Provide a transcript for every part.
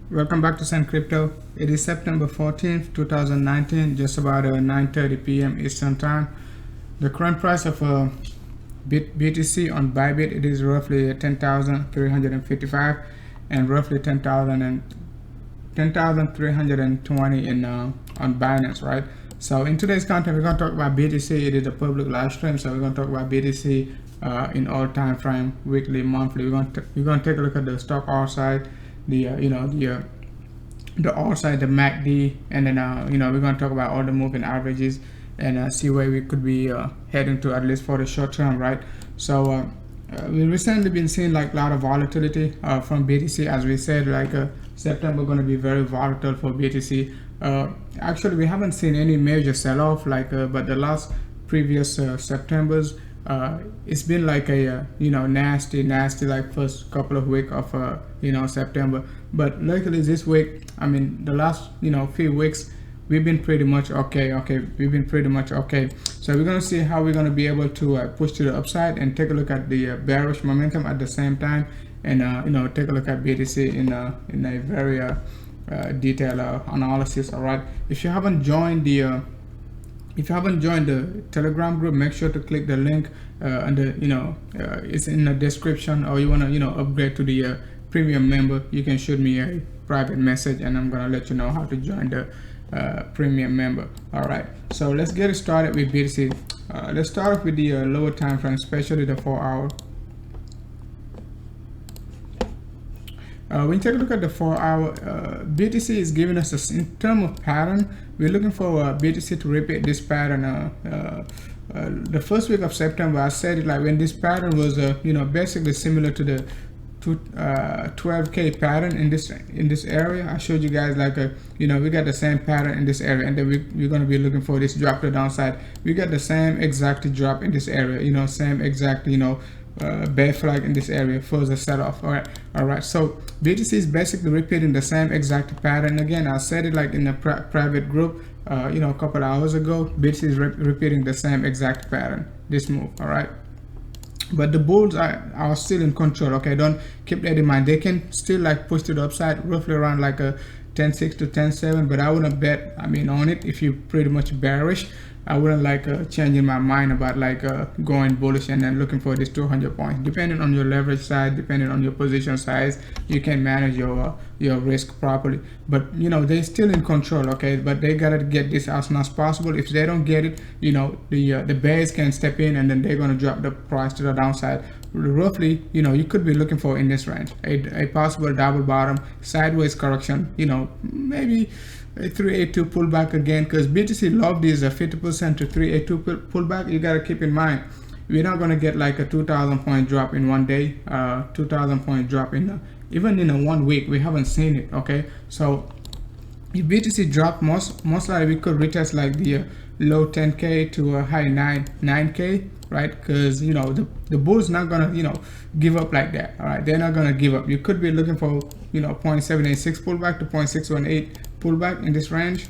Welcome back to Sun Crypto. It is September 14th, 2019, just about 9:30 p.m. Eastern Time. The current price of BTC on BYBIT, it is roughly 10,355 and roughly 10,320 in on Binance, right? So in today's content, we're going to talk about BTC. It is a public live stream, so we're going to talk about BTC in all time frame, weekly, monthly. We're going to take a look at the stock R side, the R side, the MACD, and then we're going to talk about all the moving averages and see where we could be heading to, at least for the short term, right? So we've recently been seeing like a lot of volatility from BTC. As we said, like September going to be very volatile for BTC. Actually, we haven't seen any major sell-off, like but the last previous Septembers, it's been like a nasty like first couple of weeks of September. But luckily this week, I mean the last few weeks, we've been pretty much okay. We've been pretty much okay. So we're gonna see how we're gonna be able to push to the upside and take a look at the bearish momentum at the same time, and take a look at BTC in a very detailed analysis. All right. If you haven't joined the Telegram group, make sure to click the link and it's in the description, or you want to upgrade to the premium member, you can shoot me a private message and I'm gonna let you know how to join the premium member. All right, so let's get started with BTC. Let's start off with the lower time frame, especially the 4 hour. When you take a look at the 4 hour, BTC is giving us in terms of pattern. We're looking for BTC to repeat this pattern. The first week of September, I said it, like when this pattern was basically similar to the 12K pattern in this area. I showed you guys like we got the same pattern in this area, and then we're going to be looking for this drop to the downside. We got the same exact drop in this area, same exact bear flag in this area for the sell-off. All right, so BTC is basically repeating the same exact pattern again. I said it like in a private group a couple hours ago. BTC is repeating the same exact pattern, this move. All right, but the bulls are still in control. Okay, don't keep that in mind. They can still like push to the upside roughly around like a 10.6 to 10.7, but I wouldn't bet on it if you're pretty much bearish. I wouldn't like changing my mind about like going bullish and then looking for this 200 points. Depending on your leverage size, depending on your position size, you can manage your risk properly. But they're still in control, okay? But they gotta get this as soon as possible. If they don't get it, the bears can step in and then they're gonna drop the price to the downside. Roughly, you could be looking for in this range a possible double bottom, sideways correction, maybe a 382 pullback again, because BTC love these 50% to 382 pullback. You got to keep in mind, we're not going to get like a 2,000 point drop in one day, 2,000 point drop in even in a 1 week. We haven't seen it. Okay, so if BTC drop, most likely we could retest like the low 10k to a high 9k, right? Because the bulls not gonna give up like that. All right, they're not gonna give up. You could be looking for 0.786 pullback to 0.618 pullback in this range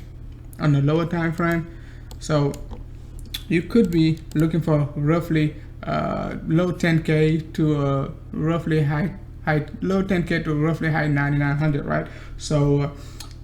on the lower time frame. So you could be looking for roughly low 10k to roughly low 10k to roughly high 9,900, right? So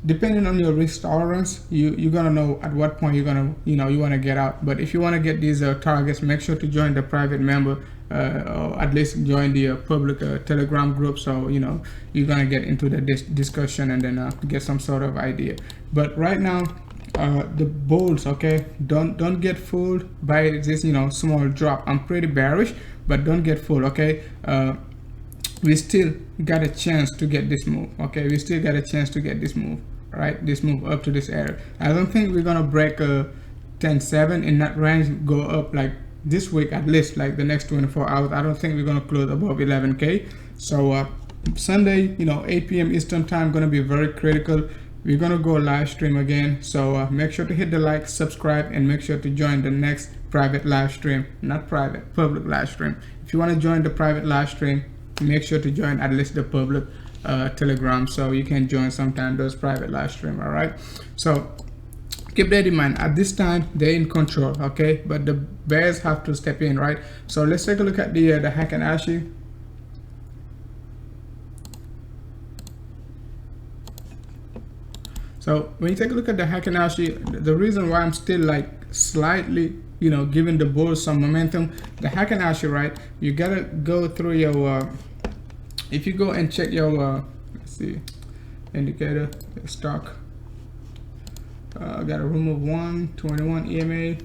depending on your risk tolerance, you're gonna know at what point you're gonna you want to get out. But if you want to get these targets, make sure to join the private member, or at least join the public Telegram group, so you're gonna get into the discussion and then get some sort of idea. But right now, the bulls, okay, don't get fooled by this small drop. I'm pretty bearish, but don't get fooled, okay? We still got a chance to get this move. Okay, we still got a chance to get this move, right? This move up to this area. I don't think we're gonna break 10.7 in that range, go up like this week, at least like the next 24 hours. I don't think we're gonna close above 11k. So Sunday, 8 p.m. Eastern time, gonna be very critical. We're gonna go live stream again, so make sure to hit the like, subscribe, and make sure to join the next private live stream. Not private, public live stream. If you want to join the private live stream, make sure to join at least the public Telegram, so you can join sometime those private live stream. All right, so keep that in mind. At this time, they're in control, okay, but the bears have to step in, right? So let's take a look at the Heikin-Ashi. So when you take a look at the Heikin Ashi, the reason why I'm still like slightly, you know, giving the bulls some momentum, the Heikin Ashi, right? You gotta go through your, if you go and check your, let's see, indicator, stock. I gotta remove 121 EMA.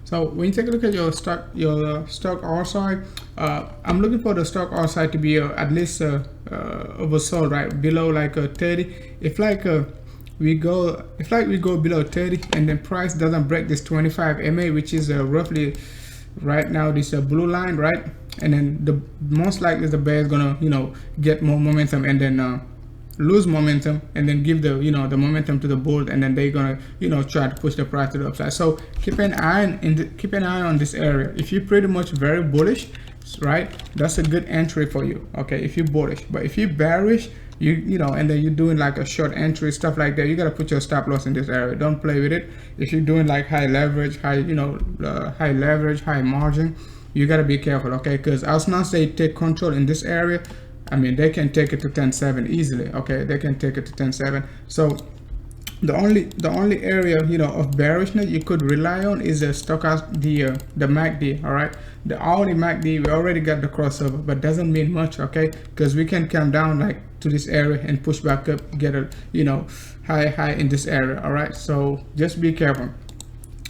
So when you take a look at your stock RSI, I'm looking for the stock RSI to be at least oversold, right, below like 30. If we go below 30 and then price doesn't break this 25 MA, which is roughly right now this blue line, right, and then the most likely the bear is gonna, you know, get more momentum and then lose momentum and then give the, you know, the momentum to the bull, and then they're gonna, you know, try to push the price to the upside. So keep an eye on this area. If you're pretty much very bullish, right, that's a good entry for you, okay, if you're bullish. But if you're bearish, you know, and then you're doing like a short entry, stuff like that, you gotta put your stop loss in this area. Don't play with it. If you're doing like high leverage, high margin, you gotta be careful, okay, because as soon as they take control in this area, I mean, they can take it to 10.7 easily, okay, they can take it to 10.7. So the only area, you know, of bearishness you could rely on is the stochastic, the MACD, all right. The hourly MACD, we already got the crossover, but doesn't mean much, okay, because we can come down like to this area and push back up, get a, you know, high in this area, all right. So just be careful.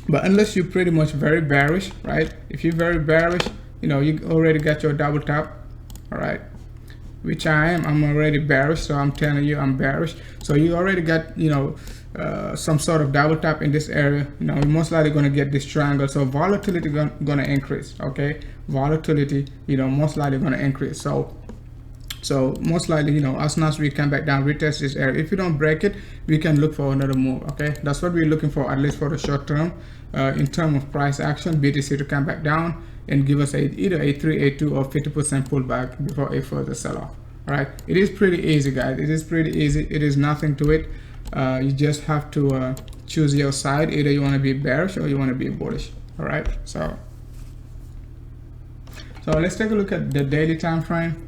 But unless you're pretty much very bearish, right, if you're very bearish, you know, you already got your double top, all right, which I'm already bearish, so I'm telling you I'm bearish. So you already got, you know, some sort of double top in this area. You know, you're most likely going to get this triangle, so volatility gonna increase, okay, volatility, you know, most likely going to increase. So most likely, you know, as soon as we come back down, retest this area, if you don't break it, we can look for another move, okay. That's what we're looking for, at least for the short term, in terms of price action, BTC to come back down and give us either a 3, a 2 or 50% pullback before a further sell-off. All right, it is pretty easy, guys. It is pretty easy. It is nothing to it. You just have to choose your side. Either you want to be bearish or you want to be bullish. All right, so let's take a look at the daily time frame.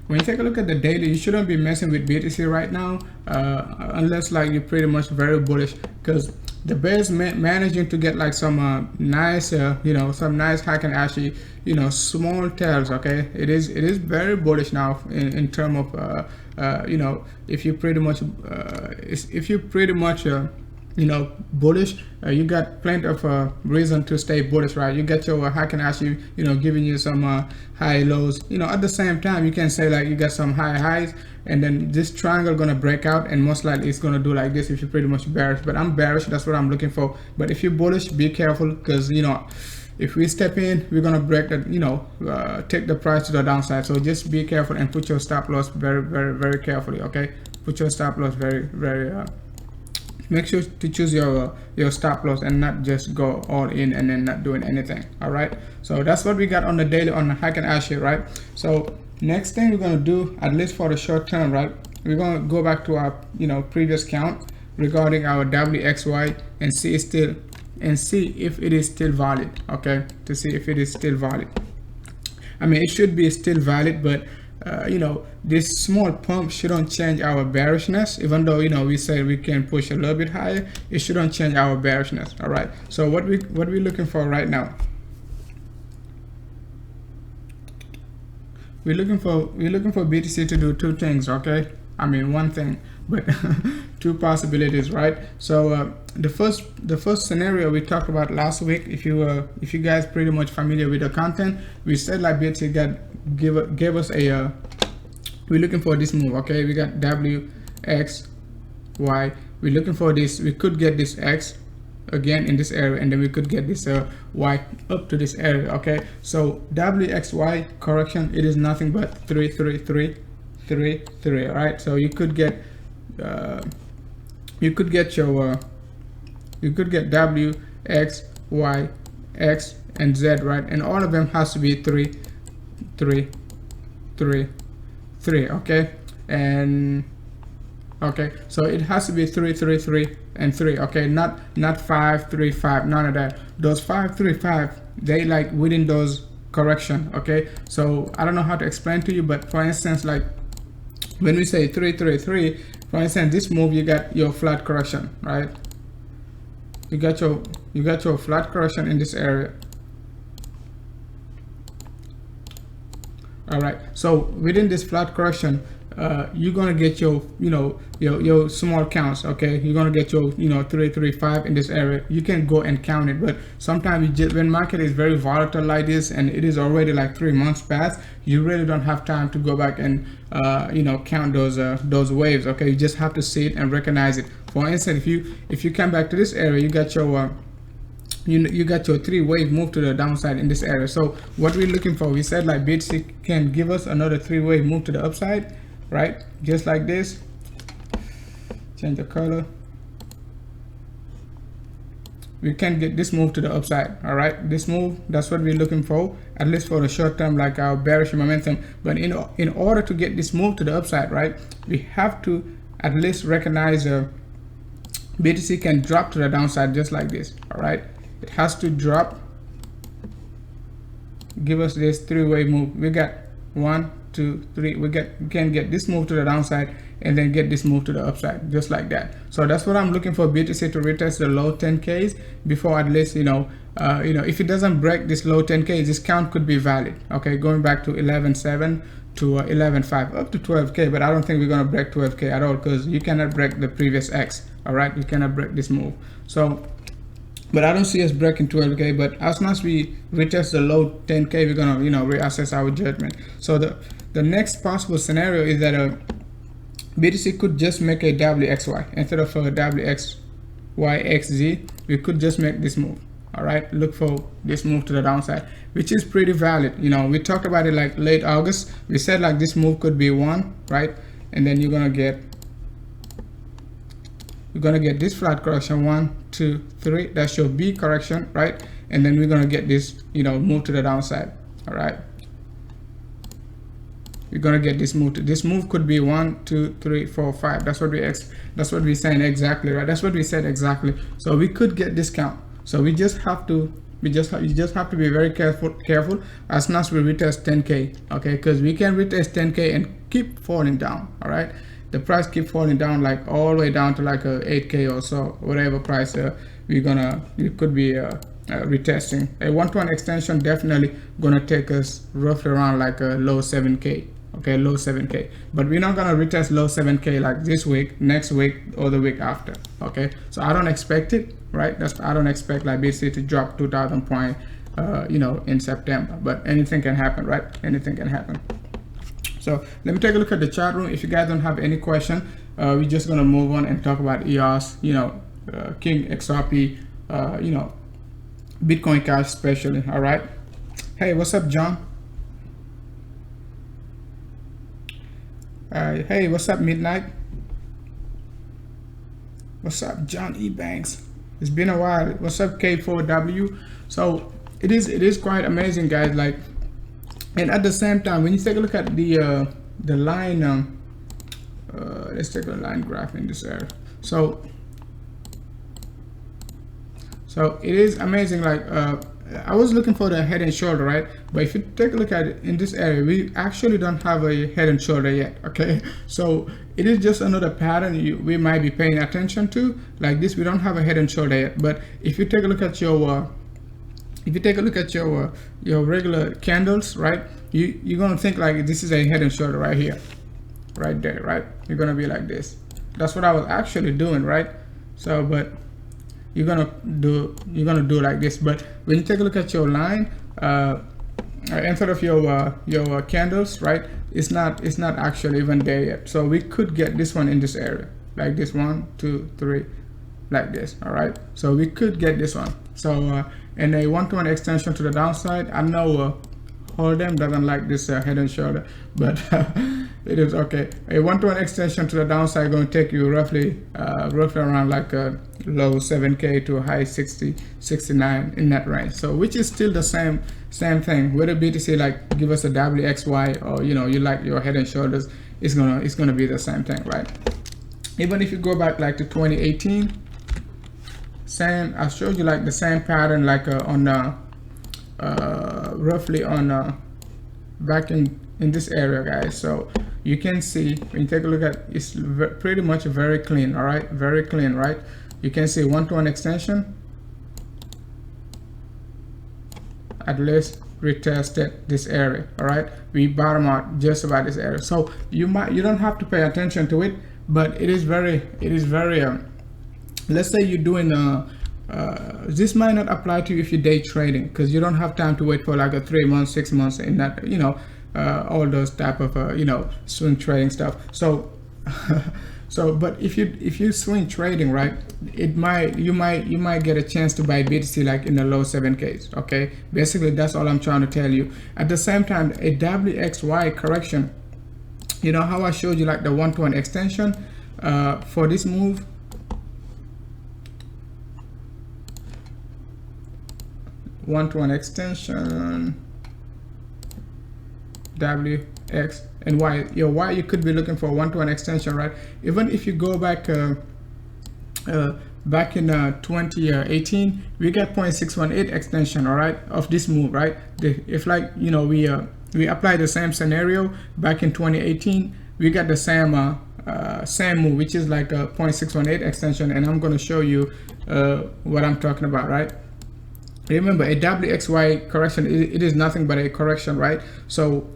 When you take a look at the daily, you shouldn't be messing with BTC right now, unless like you're pretty much very bullish, because the bear is managing to get like some nice, you know, some nice Heikin Ashi, you know, small tails. Okay, it is very bullish now in terms of you know, if you pretty much you know, bullish, you got plenty of reason to stay bullish, right? You get your Heikin Ashi, you know, giving you some high lows, you know. At the same time, you can say like you got some high highs, and then this triangle gonna break out, and most likely it's gonna do like this if you're pretty much bearish. But I'm bearish, that's what I'm looking for. But if you're bullish, be careful, because, you know, if we step in, we're gonna break that, you know, take the price to the downside. So just be careful and put your stop loss very carefully, okay? Put your stop loss very make sure to choose your stop loss and not just go all in and then not doing anything. All right, so that's what we got on the daily on the Heikin Ashi, right? So next thing we're going to do, at least for the short term, right, we're going to go back to our, you know, previous count regarding our WXY and see if it is still valid, okay, to see if it is still valid. I mean, it should be still valid, but you know, this small pump shouldn't change our bearishness. Even though, you know, we say we can push a little bit higher, it shouldn't change our bearishness. All right, so what we're looking for right now, we're looking for BTC to do two things, okay? I mean, one thing, but two possibilities, right? So the first scenario we talked about last week, if you guys pretty much familiar with the content, we said like BTC gave us a we're looking for this move, okay? We got W, X, Y. We're looking for this. We could get this X again in this area, and then we could get this Y up to this area, okay? So WXY correction, it is nothing but 3, 3, 3, 3, 3. All right, so you could get W, X, Y, X, and Z, right? And all of them has to be 3, 3, 3, 3, okay? And okay, so it has to be 3, 3, 3, and 3, okay? Not 5, 3, 5, none of that. Those 5, 3, 5 they like within those correction. Okay, so I don't know how to explain to you, but for instance, like when we say 333, for instance, this move, you got your flat correction, right? You got your flat correction in this area. All right, so within this flat correction, you're gonna get your, your small counts. Okay, you're gonna get your, 335 in this area. You can go and count it, but sometimes you just, when market is very volatile like this, and it is already like 3 months past, you really don't have time to go back and count those waves. Okay, you just have to see it and recognize it. For instance, if you come back to this area, you got your you got your 3-wave move to the downside in this area. So what we're looking for, we said like BTC can give us another 3-wave move to the upside, right? Just like this. Change the color. We can get this move to the upside. All right, this move, that's what we're looking for, at least for the short term, like our bearish momentum. But in order to get this move to the upside, right, we have to at least recognize BTC can drop to the downside just like this. All right, it has to drop, give us this 3-wave move. We got 1, 2, 3. We can get this move to the downside and then get this move to the upside just like that. So that's what I'm looking for, BTC to retest the low 10Ks before, at least if it doesn't break this low 10K, this count could be valid. Okay, going back to 11.7 to 11.5 up to 12K, but I don't think we're gonna break 12K at all, because you cannot break the previous X. All right, you cannot break this move. So but I don't see us breaking 12K, but as soon as we retest the low 10K, we're gonna reassess our judgment. So the next possible scenario is that BTC could just make a WXY instead of a WXYXZ. We could just make this move. All right, look for this move to the downside, which is pretty valid. We talked about it like late August. We said like this move could be 1, right? And then you're gonna get this flat correction, 1, 2, 3. That's your B correction, right? And then we're gonna get this move to the downside. All right, you're gonna get this move. This move could be 1, 2, 3, 4, 5. That's what we're saying exactly, right? That's what we said exactly. So we could get this count. So you just have to be very careful as soon as we retest 10K. Okay, because we can retest 10K and keep falling down. All right, the price keep falling down, like all the way down to like a 8K or so, whatever price we could be retesting. A 1-to-1 extension definitely gonna take us roughly around like a low 7K. Okay, low 7K, but we're not gonna retest low 7K like this week, next week, or the week after. Okay, so I don't expect it, right? I don't expect like BTC to drop 2,000 point in September, but anything can happen, right? Anything can happen. So let me take a look at the chat room. If you guys don't have any question, we're just gonna move on and talk about EOS, King XRP, Bitcoin Cash especially. All right, hey, what's up, John? Hey, what's up, Midnight? What's up, John E. Banks? It's been a while. What's up, K4W? So it is quite amazing, guys. Like, and at the same time, when you take a look at the line, let's take a line graph in this area. So it is amazing. Like, I was looking for the head and shoulder, right? But if you take a look at it in this area, we actually don't have a head and shoulder yet. Okay, so it is just another pattern we might be paying attention to. Like this, we don't have a head and shoulder yet. But if you take a look at your your regular candles, right, you're gonna think like this is a head and shoulder right here, right there, right? You're gonna be like this. That's what I was actually doing, right? So, but you're gonna do like this. But when you take a look at your line, instead of your candles, right, it's not actually even there yet. So we could get this one in this area, like this, 1, 2, 3, like this. All right, so we could get this one. So and a 1-to-1 extension to the downside. I know Hold'em doesn't like this head and shoulder, but it is okay. A 1-to-1 extension to the downside going to take you roughly around like a low 7K to a high 60, 69 in that range. So which is still the same thing. Whether BTC like give us a WXY or you like your head and shoulders, it's gonna be the same thing, right? Even if you go back like to 2018, same. I showed you like the same pattern like on roughly on back in this area, guys. So you can see when you take a look at it's pretty much very clean. All right, very clean, right? You can see 1-to-1 extension, at least retested this area. All right, we bottom out just about this area. So you don't have to pay attention to it, but it is very let's say you're doing this might not apply to you if you're day trading, because you don't have time to wait for like a 3 months, 6 months, and that, you know, all those type of you know, swing trading stuff. So but if you swing trading, right, you might get a chance to buy BTC like in the low 7Ks. Okay, basically that's all I'm trying to tell you. At the same time, a WXY correction, you know how I showed you like the 1-to-1 extension for this move. One-to-one extension, W, X, and Y. Your Y, you could be looking for 1-to-1 extension, right? Even if you go back back in 2018, we got 0.618 extension, all right, of this move, right? If like, you know, we applied the same scenario back in 2018, we got the same move, which is like a 0.618 extension, and I'm going to show you what I'm talking about, right? Remember, a WXY correction, it is nothing but a correction, right? So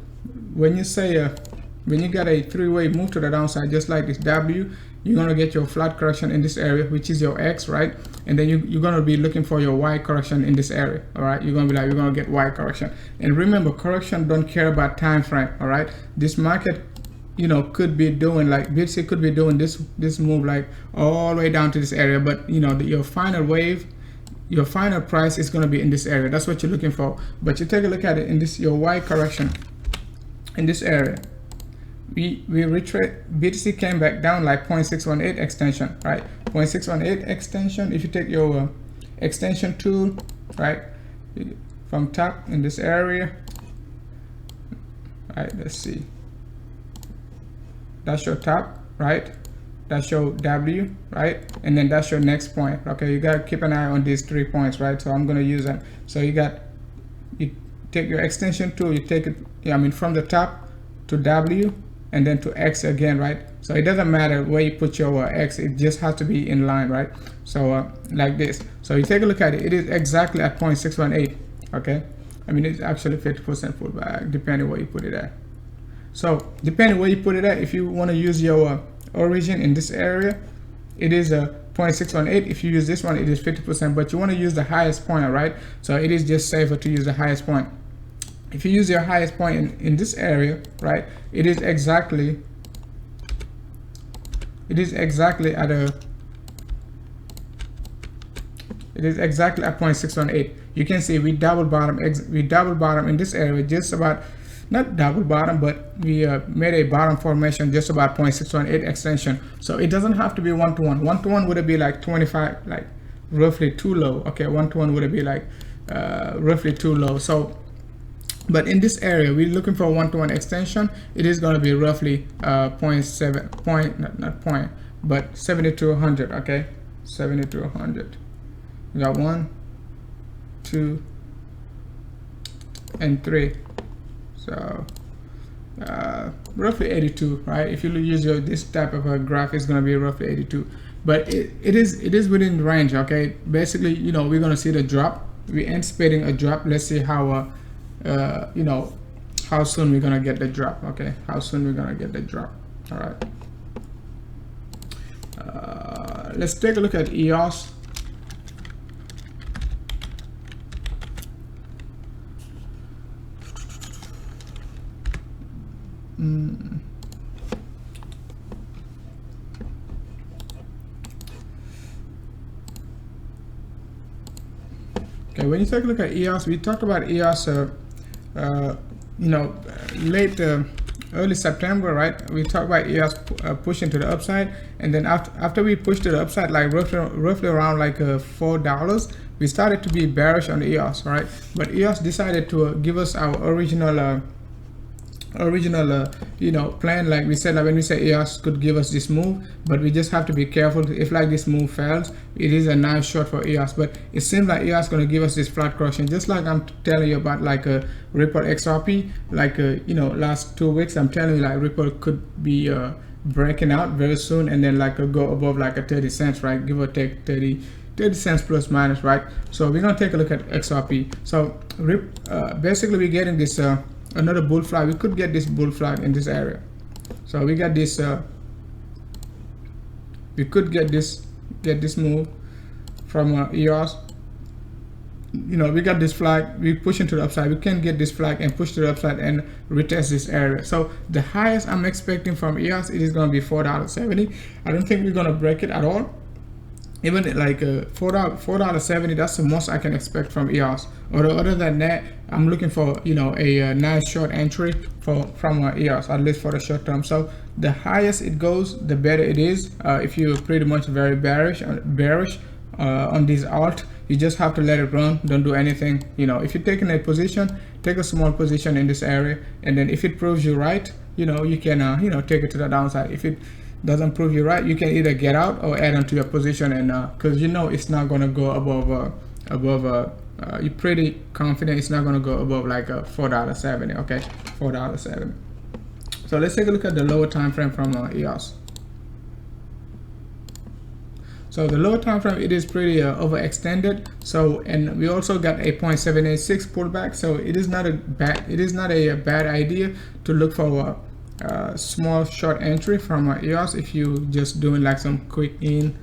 when you say when you got a three-way move to the downside, just like this W, you're gonna get your flat correction in this area, which is your X, right? And then you're gonna be looking for your Y correction in this area, all right? You're gonna get Y correction. And remember, correction don't care about time frame, all right? This market, you know, could be doing like BTC could be doing this move like all the way down to this area, but you know, your final wave, your final price is going to be in this area. That's what you're looking for. But you take a look at it in this, your Y correction in this area, we retrace. BTC came back down like 0.618 extension, right? 0.618 extension. If you take your extension tool, right, from top in this area, right, let's see, that's your top, right? That's your W, right? And then that's your next point. Okay, you gotta keep an eye on these 3 points, right? So I'm gonna use them. So you take your extension tool, you take it, I mean, from the top to W and then to X again, right? So it doesn't matter where you put your X, it just has to be in line, right? So like this. So you take a look at it, it is exactly at 0.618. Okay, I mean, it's actually 50% pullback depending where you put it at. So depending where you put it at, if you want to use your origin in this area, it is a 0.618. If you use this one, it is 50%, but you want to use the highest point, right? So it is just safer to use the highest point. If you use your highest point in this area, right, it is exactly at 0.618. You can see we double bottom in this area, just about, not double bottom, but we made a bottom formation just about 0.618 extension. So it doesn't have to be 1-to-1. 1-to-1 would be like 25, like roughly too low. Okay, 1-to-1 would be like roughly too low. So, but in this area, we're looking for a 1-to-1 extension. It is going to be roughly 70 to 100. Okay, 70 to 100. We got 1, 2, and 3. So roughly 82, right? If you use this type of a graph, it's going to be roughly 82, but it is within the range. Okay, basically, you know, we're going to see the drop. We're anticipating a drop. Let's see how you know, how soon we're going to get the drop. Okay, how soon we're going to get the drop. All right, let's take a look at EOS. Okay, when you take a look at EOS, we talked about EOS, you know, late early September, right? We talked about EOS pushing to the upside, and then after we pushed to the upside, like roughly around like $4, we started to be bearish on the EOS, right? But EOS decided to give us our original you know, plan. Like we said, like when we say EOS could give us this move, but we just have to be careful. If like this move fails, it is a nice short for EOS, but it seems like EOS going to give us this flat correction, just like I'm telling you about like a Ripple XRP. Like you know, last 2 weeks I'm telling you like Ripple could be breaking out very soon, and then like go above like a 30 cents, right? Give or take 30 cents plus minus, right? So we're gonna take a look at XRP. So basically we're getting this another bull flag. We could get this bull flag in this area. So we got this we could get this move from EOS. You know, we got this flag, we push into the upside. We can get this flag and push to the upside and retest this area. So the highest I'm expecting from EOS, it is going to be $4.70. I don't think we're going to break it at all. Even like $4.70, that's the most I can expect from EOS. Or other than that, I'm looking for, you know, a nice short entry from EOS, at least for the short term. So the highest it goes, the better it is. If you're pretty much very bearish on this alt, you just have to let it run. Don't do anything. You know, if you're taking a position, take a small position in this area, and then if it proves you right, you know, you can you know, take it to the downside. If it doesn't prove you right, you can either get out or add onto your position, and because you know it's not going to go above you're pretty confident it's not going to go above like $4.70. okay, $4.70. So let's take a look at the lower time frame from EOS. So the lower time frame, it is pretty overextended. So, and we also got a 0.786 pullback. So it is not a bad idea to look for a small short entry from EOS. If you just doing like some quick ins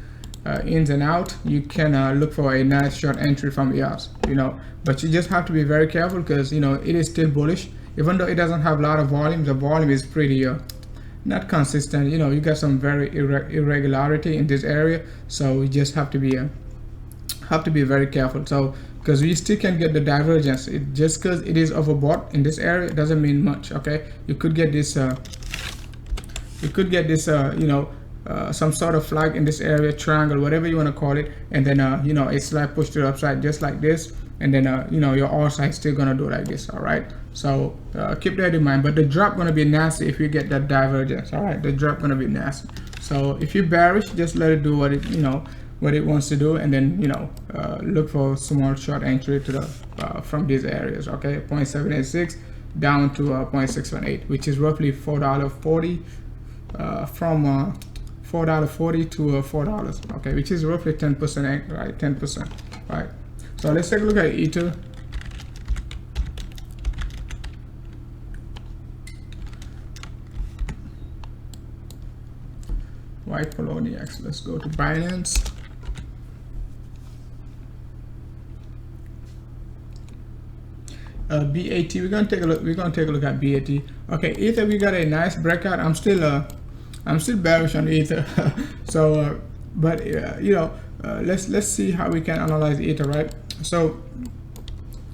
and out, you can look for a nice short entry from EOS. You know, but you just have to be very careful because, you know, it is still bullish, even though it doesn't have a lot of volume. The volume is pretty not consistent. You know, you got some very irregularity in this area, so we just have to be very careful. So because we still can get the divergence, just because it is overbought in this area, it doesn't mean much. Okay, you could get this you know, some sort of flag in this area, triangle, whatever you want to call it, and then you know, a slight push to the upside just like this, and then you know, your R side still gonna do like this. All right, so keep that in mind. But the drop gonna be nasty if you get that divergence. All right, the drop gonna be nasty. So if you're bearish, just let it do what it, you know, what it wants to do, and then, you know, look for small short entry to the from these areas. Okay, 0.786 down to 0.618, which is roughly $4.40 from $4.40 to $4. Okay, which is roughly 10%, right? 10%, right? So let's take a look at Ether. White Poloniex. Let's go to Binance. BAT. We're gonna take a look. We're gonna take a look at BAT. Okay, Ether. We got a nice breakout. I'm still bearish on Ether. So, but you know, let's see how we can analyze Ether, right? So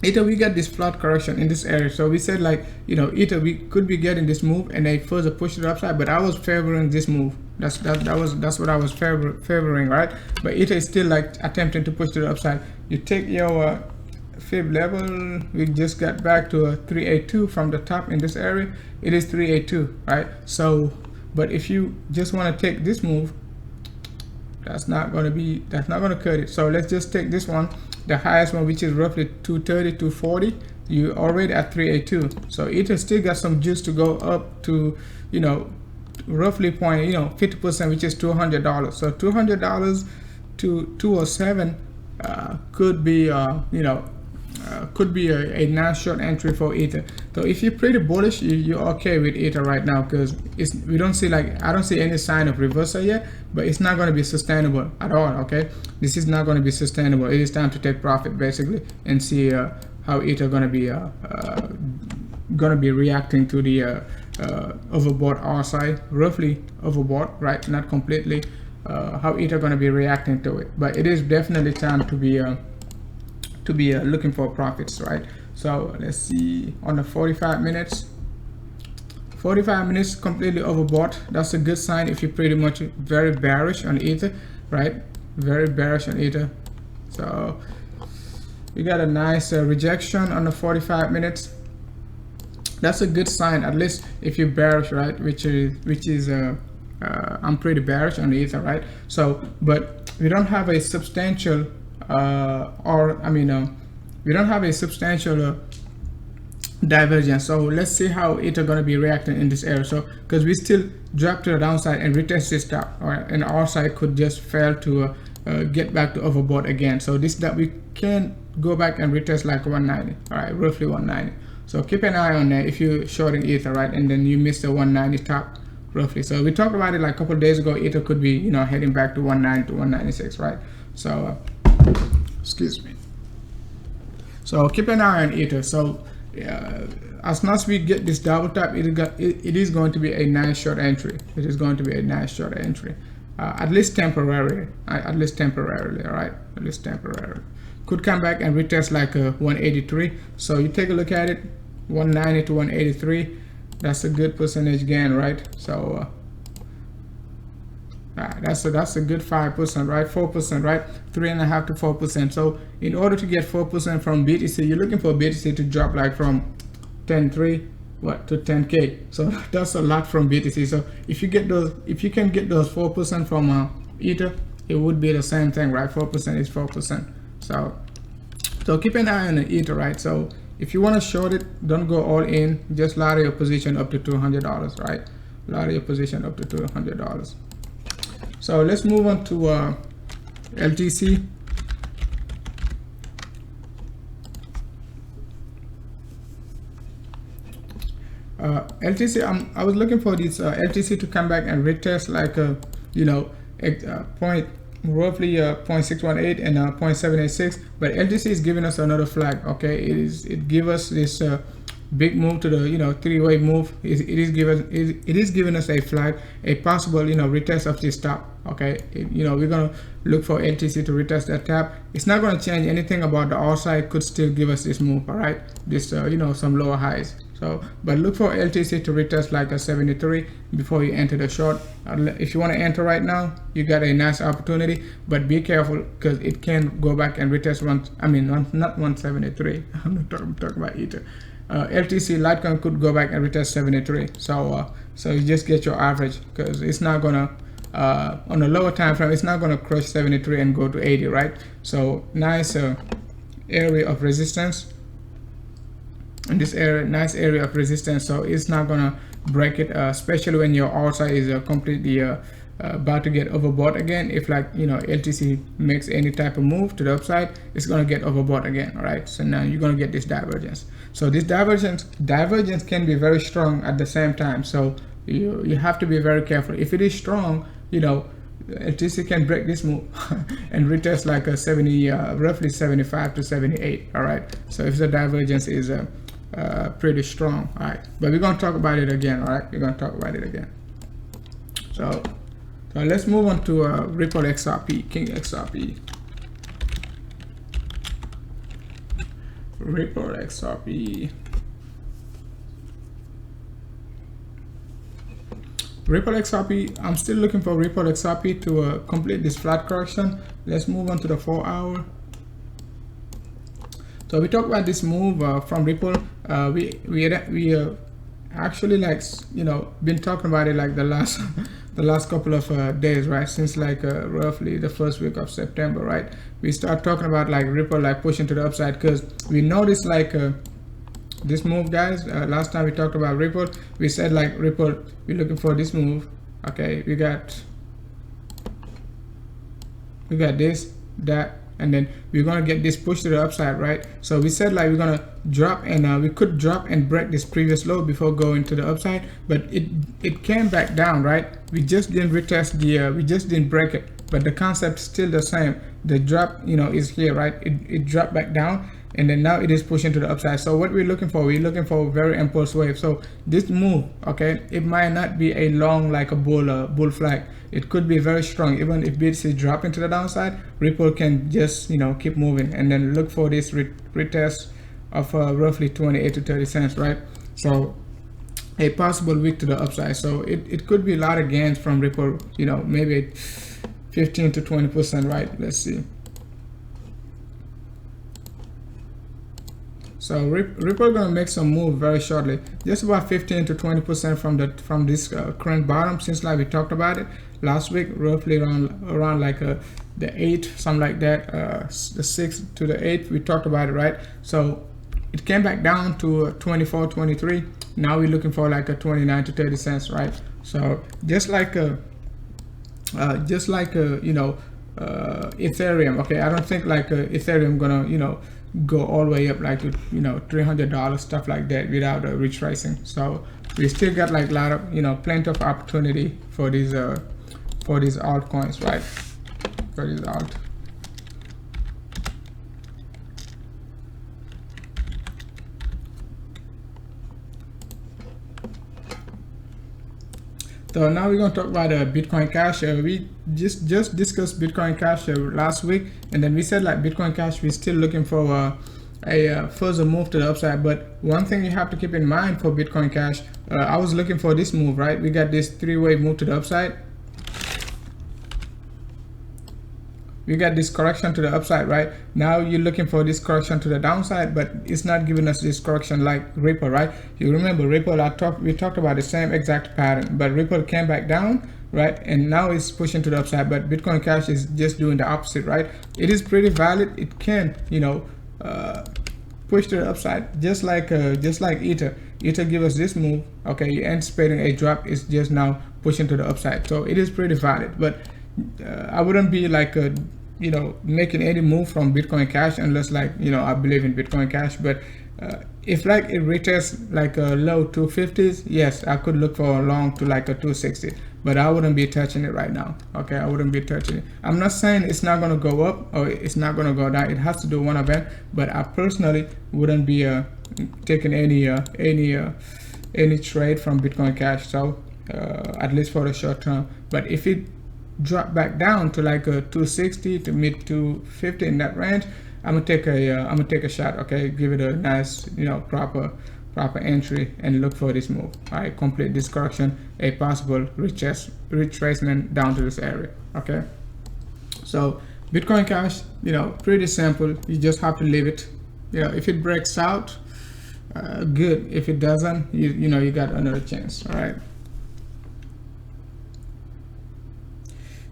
Ether, we got this flat correction in this area. So we said, like, you know, Ether, we could be getting this move and they further push it upside, but I was favoring this move. That's what I was favoring, right? But Ether is still like attempting to push to the upside. You take your fib level, we just got back to a 382 from the top in this area. It is 382, right? So, but if you just want to take this move, that's not going to cut it. So let's just take this one, the highest one, which is roughly 230, 240. You already at 382. So Ether still got some juice to go up to, you know, roughly 50%, which is $200. So $200 to 207 could be could be a nice short entry for Ether. So if you're pretty bullish, you're okay with Ether right now, because I don't see any sign of reversal yet, but it's not going to be sustainable at all. Okay, this is not going to be sustainable. It is time to take profit basically and see how Ether going to be reacting to the overbought R side, roughly overbought, right? Not completely. How Ether going to be reacting to it, but it is definitely time to be looking for profits, right? So let's see on the 45 minutes. 45 minutes completely overbought. That's a good sign if you're pretty much very bearish on Ether, right? Very bearish on Ether. So we got a nice rejection on the 45 minutes. that's a good sign, at least if you bearish, right, which is I'm pretty bearish on the ether, right? So but we don't have a substantial we don't have a substantial divergence. So let's see how ether going to be reacting in this area. So because we still drop to the downside and retest this top, and our side could just fail to get back to overbought again. So this that we can go back and retest like 190, all right, roughly 190. So keep an eye on that if you short in ether, right, and then you miss the 190 top roughly. So we talked about it like a couple of days ago. Ether could be, you know, heading back to 190 to 196, right? So excuse me. So keep an eye on ether. So as soon as we get this double tap, it is going to be a nice short entry. It is going to be a nice short entry, at least temporarily. At least temporarily, all right. At least temporarily. Could come back and retest like a 183. So you take a look at it, 190 to 183. That's a good percentage gain, right? So that's a good 5%, right? 4%, right? 3.5 to 4%. So in order to get 4% from BTC, you're looking for BTC to drop like from 10.3 to 10K. So that's a lot from BTC. So if you get those, if you can get those 4% from Ether, it would be the same thing, right? 4% is 4%. So keep an eye on the Ether, right? So if you want to short it, don't go all in. Just ladder your position up to $200, right? Ladder your position up to $200. So let's move on to LTC. LTC, I was looking for this LTC to come back and retest like a, you know, roughly 0.618 and 0.786, but LTC is giving us another flag. Okay, it gives us this big move to the, you know, three-way move. It is giving us a flag, a possible, you know, retest of this top. Okay, you know, we're gonna look for LTC to retest that top. It's not gonna change anything about the R side. Could still give us this move. All right, this you know, some lower highs. So but look for LTC to retest like a 73 before you enter the short. If you want to enter right now, you got a nice opportunity, but be careful because it can go back and retest not 173. I'm not talking about Ether. LTC Litecoin could go back and retest 73. So you just get your average, because it's not gonna on a lower time frame, it's not gonna crush 73 and go to 80, right? So nice area of resistance. In this area, nice area of resistance, so it's not gonna break it, especially when your R side is completely about to get overbought again. If, like, you know, LTC makes any type of move to the upside, it's gonna get overbought again. All right, so now you're gonna get this divergence. So this divergence can be very strong at the same time, so you have to be very careful. If it is strong, you know, LTC can break this move and retest like a 70, roughly 75 to 78. All right, so if the divergence is pretty strong. All right, but we're gonna talk about it again. All right, we're gonna talk about it again. So let's move on to Ripple XRP, King XRP. Ripple XRP. Ripple XRP, I'm still looking for Ripple XRP to complete this flat correction. Let's move on to the 4 hour. So we talked about this move from Ripple. We actually, like, you know, been talking about it like the last couple of days, right? Since like roughly the first week of September, right? We start talking about like Ripple like pushing to the upside, because we noticed like this move, guys. Last time we talked about Ripple, we said like Ripple, we're looking for this move. Okay, we got this, that, and then we're gonna get this push to the upside, right? So we said like we're gonna drop, and we could drop and break this previous low before going to the upside, but it came back down, right? We just didn't retest the we just didn't break it, but the concept is still the same. The drop, you know, is here, right? It dropped back down, and then now it is pushing to the upside. So what we're looking for a very impulse wave. So this move, okay, it might not be a long like a bull flag. It could be very strong. Even if BTC is dropping to the downside, Ripple can just, you know, keep moving, and then look for this retest of roughly 28 to 30 cents, right? So a possible wick to the upside. So it could be a lot of gains from Ripple, you know, maybe 15 to 20%, right? Let's see. So Ripple gonna make some move very shortly, just about 15 to 20% from this current bottom, since like we talked about it last week, roughly around like the 8, something like that, the 6 to the 8, we talked about it, right? So it came back down to 24, 23. Now we're looking for like a 29 to 30 cents, right? So just like you know, Ethereum. Okay, I don't think like Ethereum gonna, you know, go all the way up like to, you know, $300, stuff like that, without retracing. So we still got like a lot of, you know, plenty of opportunity for these altcoins, right? For these alt. So now we're going to talk about Bitcoin Cash. We just discussed Bitcoin Cash last week, and then we said like Bitcoin Cash, we're still looking for a further move to the upside. But one thing you have to keep in mind for Bitcoin Cash, I was looking for this move, right? We got this 3-way move to the upside. We got this correction to the upside, right? Now you're looking for this correction to the downside, but it's not giving us this correction like Ripple, right? You remember Ripple, we talked about the same exact pattern, but Ripple came back down, right? And now it's pushing to the upside, but Bitcoin Cash is just doing the opposite, right? It is pretty valid. It can, you know, push to the upside, just like Ether. Ether give us this move, okay? You're anticipating a drop, it's just now pushing to the upside. So it is pretty valid, but I wouldn't be like you know, making any move from Bitcoin Cash unless like, you know, I believe in Bitcoin Cash. But if like it retests like a low 250s, yes, I could look for a long to like a 260, but I wouldn't be touching it right now. Okay, I wouldn't be touching it. I'm not saying it's not going to go up or it's not going to go down. It has to do one event, but I personally wouldn't be taking any trade from Bitcoin Cash. So at least for the short term. But if it drop back down to like a 260 to mid 250 in that range, I'm gonna take a shot. Okay, give it a nice, you know, proper entry and look for this move. All right, complete this correction, a possible retracement down to this area. Okay, so Bitcoin Cash, you know, pretty simple. You just have to leave it. You know, if it breaks out, good. If it doesn't, you know, you got another chance. All right.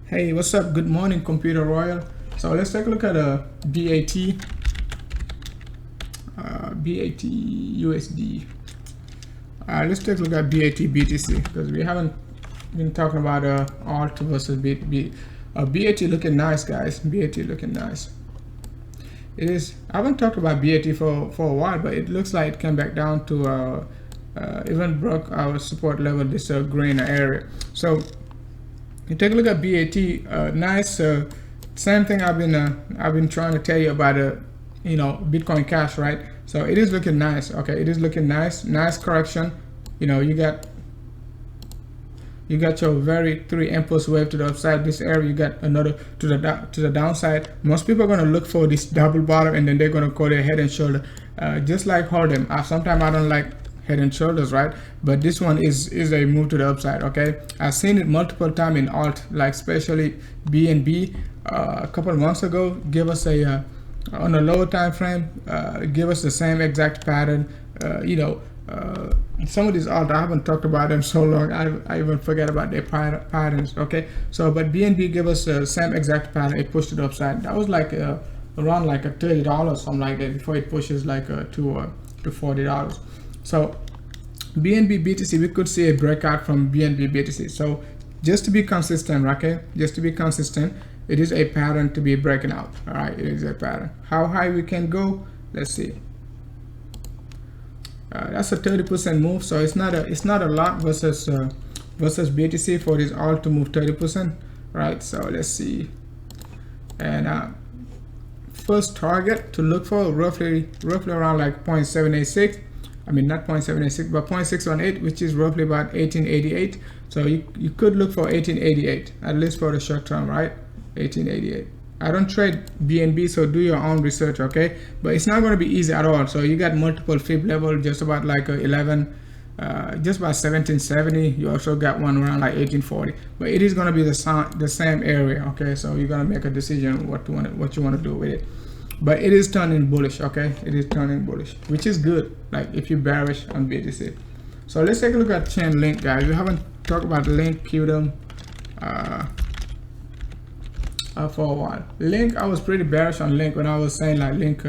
Hey, what's up? Good morning, Computer Royal. So let's take a look at BAT USD. Let's take a look at BAT BTC, because we haven't been talking about alt versus BAT looking nice, guys. BAT looking nice. It is. I haven't talked about BAT for a while, but it looks like it came back down to even broke our support level, this green area. So you take a look at BAT, nice. Same thing I've been trying to tell you about you know, Bitcoin Cash, right? So it is looking nice. Okay, it is looking nice. Nice correction. You know, you got your very 3 impulse wave to the upside. This area you got another to the downside. Most people are gonna look for this double bottom, and then they're gonna call their head and shoulder, just like Hold'em. Sometimes I don't like head and shoulders, right? But this one is a move to the upside. Okay, I've seen it multiple times in alt, like especially BNB a couple of months ago. Give us a on a lower time frame, give us the same exact pattern. You know, some of these alt, I haven't talked about them so long, I even forget about their patterns. Okay, so but BNB give us the same exact pattern. It pushed to the upside. That was like around like a $30, something like that, before it pushes like to $40. So BNB BTC, we could see a breakout from BNB BTC. So just to be consistent, okay, just to be consistent, it is a pattern to be breaking out. All right, it is a pattern. How high we can go, let's see. That's a 30% move, so it's not a lot versus BTC for this alt to move 30%, right? So let's see. And first target to look for roughly around like 0.786. I mean, not 0.786, but 0.618, which is roughly about 1888. So you could look for 1888, at least for the short term, right? 1888. I don't trade BNB, so do your own research, okay? But it's not going to be easy at all. So you got multiple fib level, just about like 11, just about 1770. You also got one around like 1840. But it is going to be the same area, okay? So you're going to make a decision what you want to do with it. but it is turning bullish. Okay, it is turning bullish, which is good, like if you bearish on BTC. So let's take a look at chain link, guys. We haven't talked about link, QDM for a while. Link, I was pretty bearish on link when I was saying like link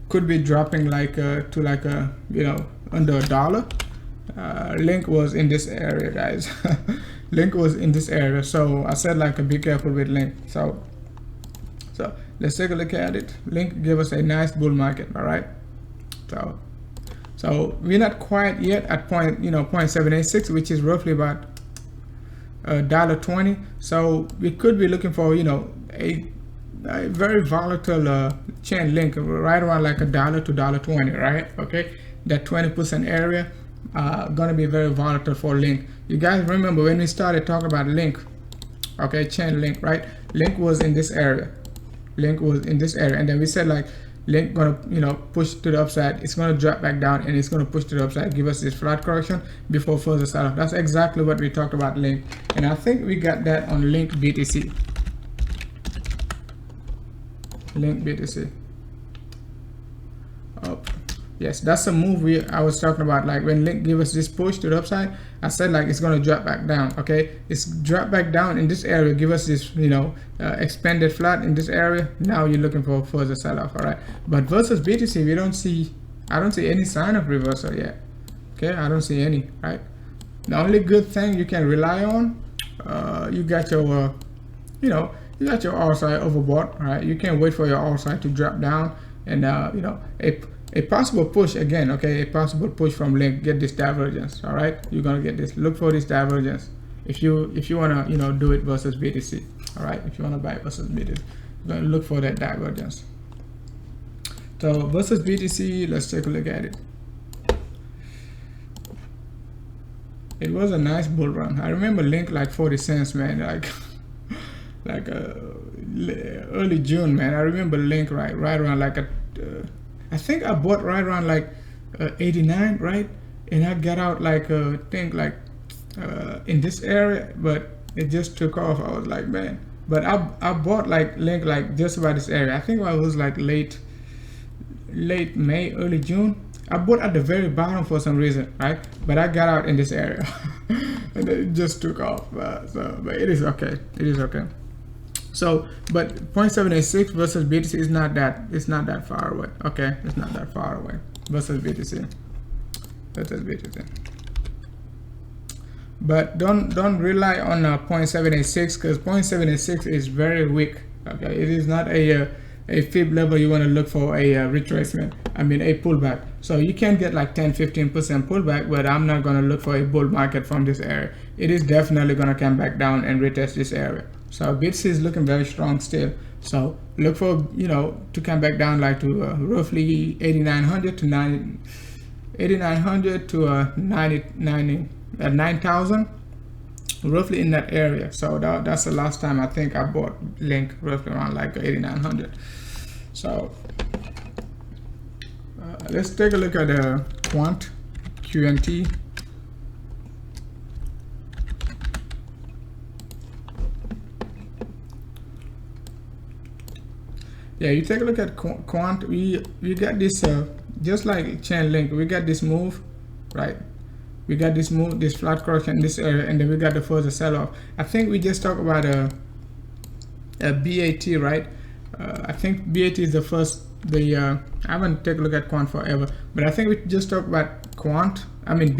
could be dropping like to like a, you know, under $1. Link was in this area, guys. Link was in this area, so I said like be careful with link. So let's take a look at it. Link gave us a nice bull market. All right, so we're not quite yet at point, you know, 0.786, which is roughly about $1.20. So we could be looking for, you know, a very volatile chain link right around like $1 to $1.20, right? Okay, that 20% area gonna be very volatile for link. You guys remember when we started talking about link, okay, chain link, right? Link was in this area. Link was in this area, and then we said like link gonna, you know, push to the upside. It's gonna drop back down and it's gonna push to the upside, give us this flat correction before further sell off. That's exactly what we talked about link, and I think we got that on link BTC. Link BTC. Oh, yes, that's a move I was talking about. Like when link give us this push to the upside, I said like it's gonna drop back down. Okay, it's dropped back down in this area, give us this, you know, expanded flat in this area. Now you're looking for further sell off. All right, but versus BTC, we don't see, I don't see any sign of reversal yet. Okay, I don't see any. Right, the only good thing you can rely on, you got your you know, you got your RSI overbought. Right, you can wait for your RSI to drop down, and you know, a possible push again. Okay, a possible push from link, get this divergence. All right, you're gonna get this, look for this divergence if you want to, you know, do it versus BTC. All right, if you want to buy versus BTC, you're gonna look for that divergence. So versus BTC, let's take a look at it. It was a nice bull run. I remember link like 40 cents, man, like early June, man. I remember link right around like I think I bought right around like 89, right? And I got out like I think like in this area, but it just took off. I was like, man. But I bought like link like just about this area. I think I was like late May, early June. I bought at the very bottom for some reason, right? But I got out in this area, and it just took off. But it is okay. It is okay. So, but 0.786 versus BTC is not that, it's not that far away. Okay, it's not that far away versus BTC. Versus BTC. But don't rely on 0.786, because 0.786 is very weak. Okay, it is not a fib level you want to look for a retracement. I mean a pullback. So you can get like 10-15% pullback, but I'm not going to look for a bull market from this area. It is definitely going to come back down and retest this area. So BTC is looking very strong still. So look for, you know, to come back down like to roughly 8,900 to 9,000, roughly in that area. So that's the last time I think I bought link, roughly around like 8,900. So let's take a look at the quant QNT. Yeah, you take a look at quant. We got this just like chain link. We got this move, right? We got this move, this flat correction in this area, and then we got the further sell off. I think we just talked about a BAT, right? I think BAT is the first. I haven't taken a look at quant forever, but I think we just talked about quant. I mean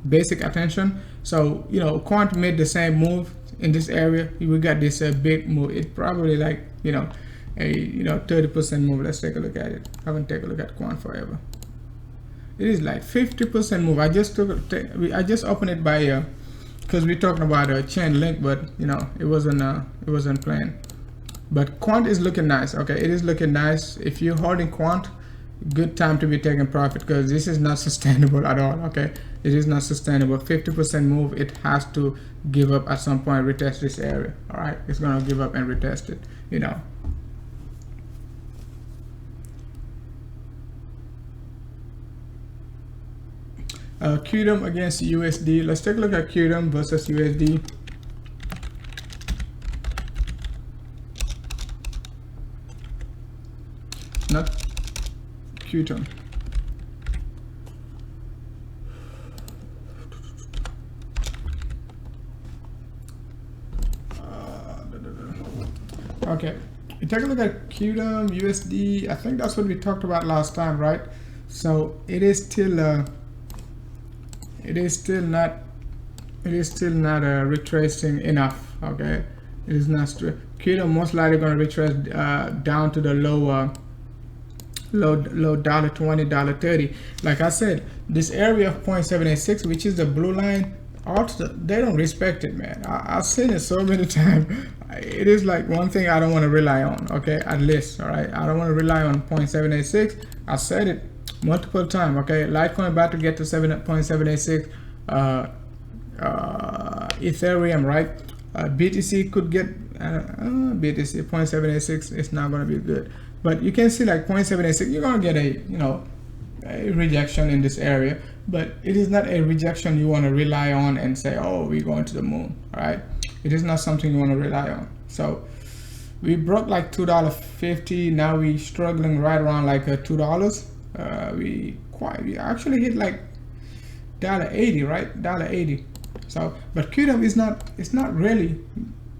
basic attention. So you know, quant made the same move in this area. We got this big move. It probably like, you know, a 30% move. Let's take a look at it. I haven't taken a look at quant forever. It is like 50% move. I just opened it by because we're talking about a chain link, but you know, it wasn't playing. But quant is looking nice. Okay, it is looking nice. If you're holding quant, good time to be taking profit, because this is not sustainable at all. Okay, it is not sustainable. 50% move, it has to give up at some point, retest this area. All right, it's gonna give up and retest it, you know. QDM against USD. Let's take a look at QDM versus USD. not QTOM. Okay, you take a look at QTOM, USD. I think that's what we talked about last time, right? So it is still not retracing enough. Okay, it is not QTOM most likely going to retrace down to the low $1.20, $1.30. Like I said, this area of 0.786, which is the blue line, also they don't respect it, man. I've seen it so many times. It is like one thing I don't want to rely on. Okay, at least, all right, I don't want to rely on 0.786. I said it multiple times. Okay, Litecoin about to get to 7.786. Ethereum, right? BTC could get BTC 0.786. It's not going to be good, but you can see like 0.786. You're going to get a a rejection in this area, but it is not a rejection you want to rely on and say, oh, we're going to the moon. All right, it is not something you want to rely on. So we broke like $2.50. Now we struggling right around like $2. We actually hit like $1.80, right? $1.80. So, but QTOM is not, it's not really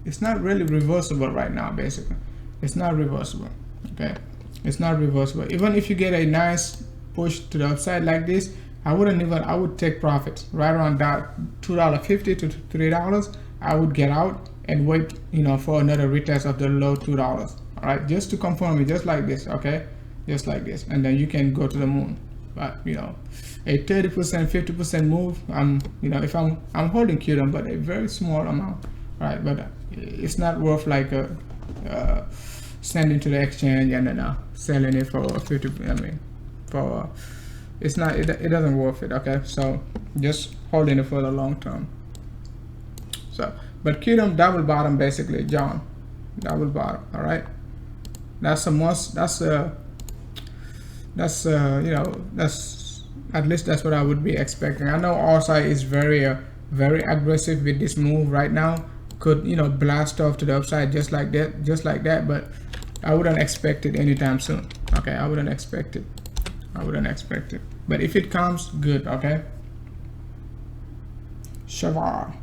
reversible right now. Basically, it's not reversible. Okay, it's not reversible. Even if you get a nice push to the upside like this, I would take profits right around that $2.50 to $3. I would get out and wait, for another retest of the low $2. All right, just to confirm it, just like this. Okay, just like this, and then you can go to the moon. But a 30%, 50% move, if I'm holding QTOM, but a very small amount, right? But it's not worth like sending to the exchange and then selling it for 50. It's not. It doesn't worth it. Okay, so just holding it for the long term. So, but QTOM double bottom basically, John, double bottom. All right, that's a must. That's at least that's what I would be expecting. I know RSI is very aggressive with this move right now. Could blast off to the upside just like that, but I wouldn't expect it anytime soon. Okay, I wouldn't expect it. But if it comes, good. Okay. Shavar,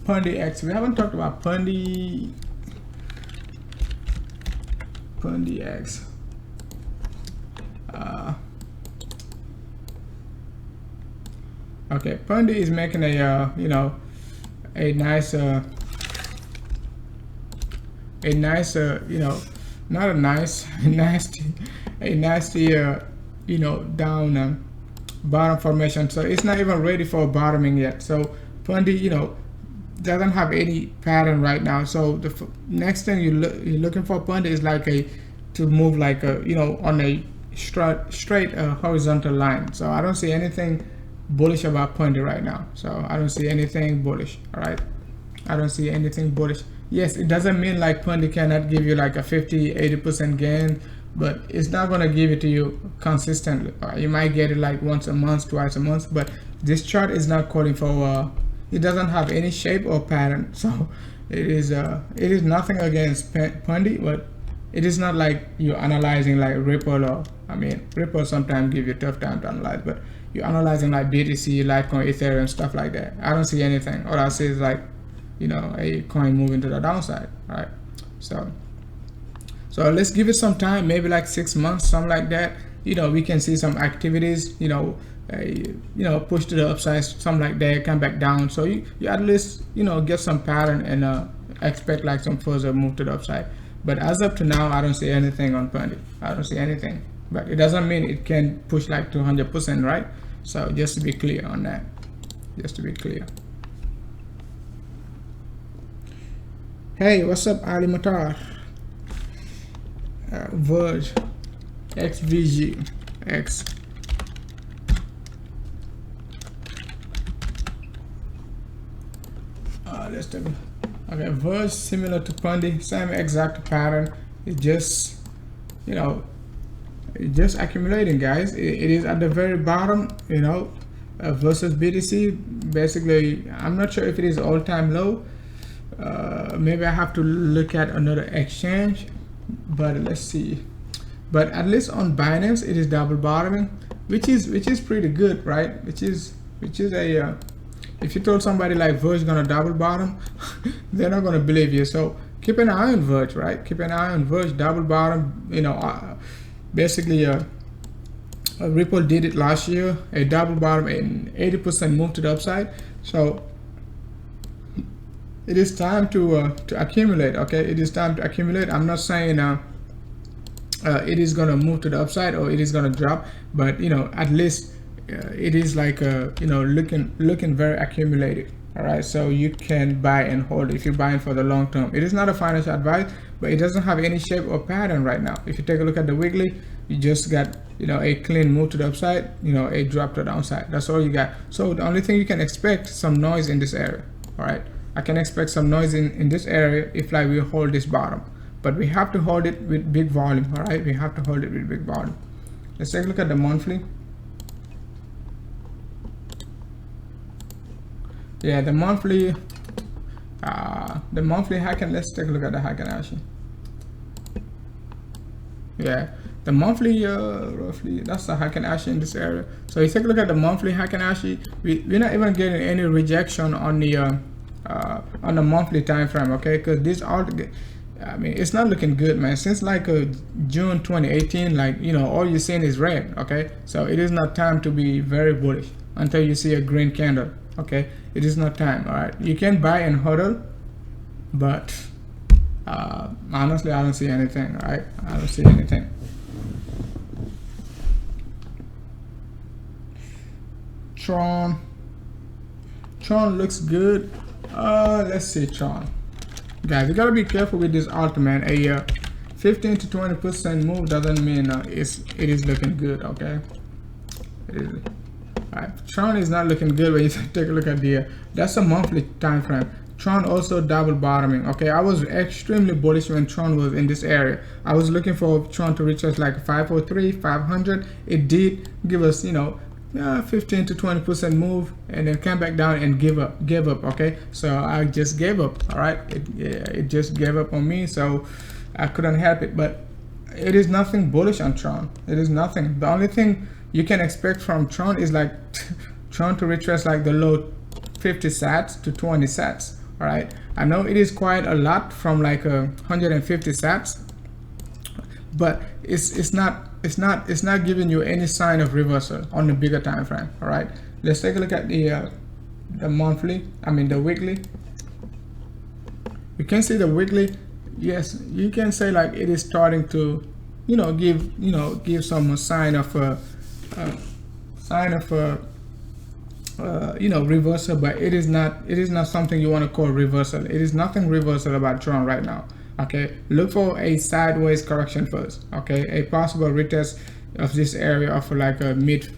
Pundi X. We haven't talked about Pundi X. Okay, Pundi is making a nice not a nice nasty down bottom formation. So it's not even ready for bottoming yet. So Pundi doesn't have any pattern right now. So the next thing you're looking for Pundi is like to move like on a straight horizontal line. So I don't see anything bullish about Pundi right now. So I don't see anything bullish. All right, I don't see anything bullish. Yes, it doesn't mean like Pundi cannot give you like a 50-80% gain, but it's not going to give it to you consistently. You might get it like once a month, twice a month, but this chart is not calling for it doesn't have any shape or pattern. So it is nothing against Pundi, but it is not like you're analyzing like Ripple, or Ripple sometimes give you a tough time to analyze, but you're analyzing like BTC, Litecoin, Ethereum, stuff like that. I don't see anything. All I see is like a coin moving to the downside. All right, so let's give it some time, maybe like 6 months, something like that. We can see some activities, push to the upside, something like that, come back down. So you at least get some pattern and expect like some further move to the upside. But as of to now, I don't see anything on Pundi. I don't see anything, but it doesn't mean it can push like to 100%, right? So just to be clear on that, just to be clear. Hey, what's up, Ali Matar? Verge, XVG, X. Let's take a, okay, Verge similar to Pundi, same exact pattern. It just just accumulating, guys. It is at the very bottom, versus BTC. Basically, I'm not sure if it is all-time low. Maybe I have to look at another exchange, but let's see. but at least on Binance it is double bottoming, which is pretty good, right? Which is a if you told somebody like Verge gonna double bottom, they're not gonna believe you. So keep an eye on Verge, right? Keep an eye on Verge, double bottom. You know, basically Ripple did it last year, a double bottom and 80% move to the upside. So it is time to accumulate. Okay, it is time to accumulate. I'm not saying it is gonna move to the upside or it is gonna drop, but you know, at least it is like you know, looking very accumulated. All right, so you can buy and hold if you're buying for the long term. It is not a financial advice, but it doesn't have any shape or pattern right now. If you take a look at the weekly, you just got, you know, a clean move to the upside, you know, a drop to the downside. That's all you got. So the only thing you can expect, some noise in this area. All right, I can expect some noise in this area if like we hold this bottom, but we have to hold it with big volume. All right, we have to hold it with big volume. Let's take a look at the monthly. Yeah, the monthly Heiken. Let's take a look at the Heiken Ashi. Yeah, the monthly roughly, that's the Heiken Ashi in this area. So you take a look at the monthly Heiken Ashi, we're not even getting any rejection on the monthly time frame, okay? Because this all, I mean, it's not looking good, man. Since like June 2018, like, you know, all you're seeing is red, okay? So it is not time to be very bullish until you see a green candle, okay? It is not time. All right, you can buy and hodl, but honestly, I don't see anything. All right, I don't see anything. Tron looks good. Let's see Tron, guys. You gotta be careful with this alt, man. A 15 to 20% move doesn't mean it is looking good, okay? It is. Alright, Tron is not looking good when you take a look at the that's a monthly time frame. Tron also double bottoming. Okay, I was extremely bullish when Tron was in this area. I was looking for Tron to reach us like 503, 500. It did give us, you know, 15 to 20% move, and then came back down and gave up. Okay, so I just gave up. All right, it just gave up on me, so I couldn't help it. But it is nothing bullish on Tron. It is nothing. The only thing you can expect from Tron is like Tron to retrace like the low 50 sats to 20 sats. All right, I know it is quite a lot from like 150 sats, but it's not giving you any sign of reversal on the bigger time frame. All right, let's take a look at the monthly, I mean the weekly. You can see the weekly. Yes, you can say like it is starting to, you know, give some sign of you know, reversal, but it is not something you want to call reversal. It is nothing reversal about Tron right now. Okay, look for a sideways correction first. Okay, a possible retest of this area of like a mid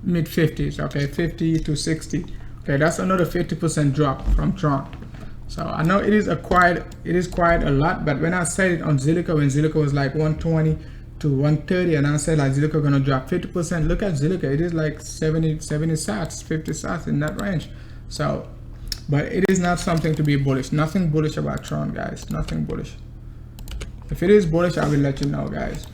50s. Okay, 50 to 60. Okay, that's another 50% drop from Tron. So I know it is quite a lot, but when I said it on ZILLIQA, when ZILLIQA was like 120 to 130, and I said like ZILLIQA gonna drop 50%, look at ZILLIQA, it is like 70 sats, 50 sats in that range. So, but it is not something to be bullish. Nothing bullish about Tron, guys. Nothing bullish. If it is bullish, I will let you know, guys.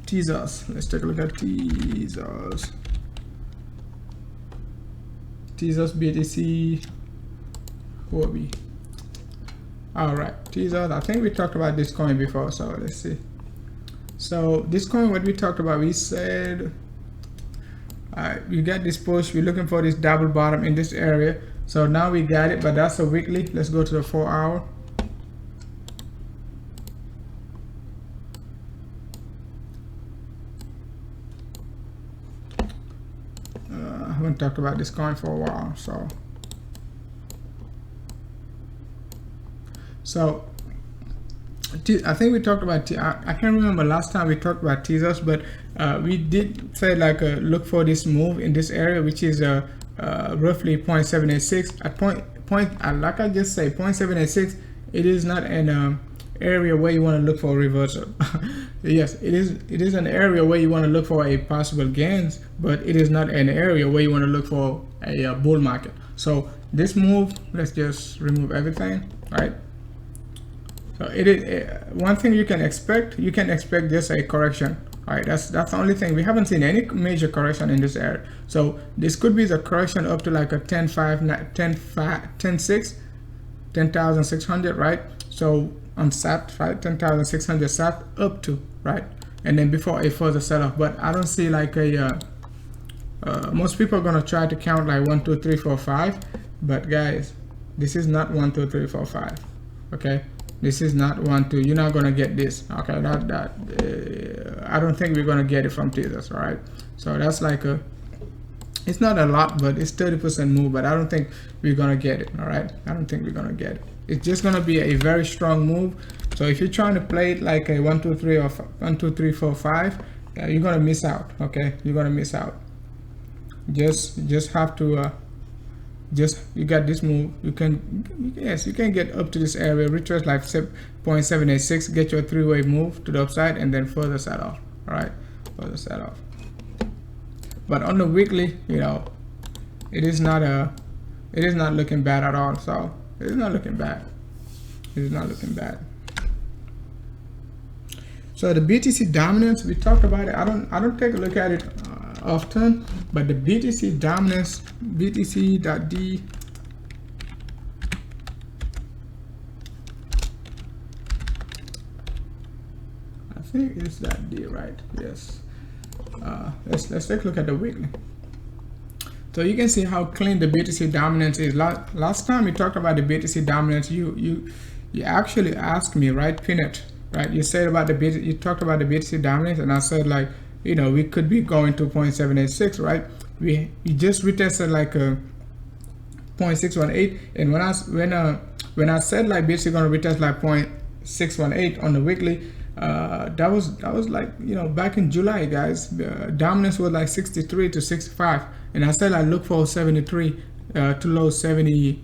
Teasers. Let's take a look at teasers. Teasers BTC Huobi. All right, teasers. I think we talked about this coin before, so let's see. So this coin, what we talked about, we said we got this push. We're looking for this double bottom in this area. So now we got it, but that's a weekly. Let's go to the 4 hour. I haven't talked about this coin for a while, so I think we talked about I can't remember last time we talked about teasers, but we did say like look for this move in this area, which is roughly 0.786 at like I just say 0.786. It is not an area where you want to look for a reversal. Yes, it is an area where you want to look for a possible gains, but it is not an area where you want to look for a bull market. So this move, let's just remove everything, right? So it is one thing you can expect just a correction. All right, that's the only thing. We haven't seen any major correction in this area, so this could be the correction up to like a 10,600, right? So on SAT, right, 10,600 SAT up to, right, and then before a further sell-off. But I don't see like a most people are gonna try to count like 1 2 3 4 5, but guys, this is not 1 2 3 4 5. Okay, this is not 1 2. You're not gonna get this. Okay, I don't think we're gonna get it from teasers. All right, so that's like a, it's not a lot, but it's 30% move, but I don't think we're gonna get it. All right, I don't think we're gonna get it. It's just gonna be a very strong move. So if you're trying to play it like a 1 2 3 or 1 2 3 4 5, you're gonna miss out. Okay, you're gonna miss out. Just have to you got this move. You can, yes, you can get up to this area, retrace like 0.786, get your 3-way move to the upside, and then further set off. All right, further set off. But on the weekly, you know, it is not looking bad at all. So it is not looking bad. It is not looking bad. So the BTC dominance, we talked about it. I don't take a look at it often, but the BTC dominance, BTC.D, I think it's that D, right? Yes. Let's take a look at the weekly. So you can see how clean the BTC dominance is. Last time we talked about the BTC dominance, you actually asked me, right, Peanut, right? You said about the BTC, you talked about the BTC dominance, and I said like, you know, we could be going to 0.786, right? We just retested like a 0.618, and when I said like basically gonna retest like 0.618 on the weekly, that was like, you know, back in July, guys. Dominance was like 63 to 65, and I said I look for 73 to low 70%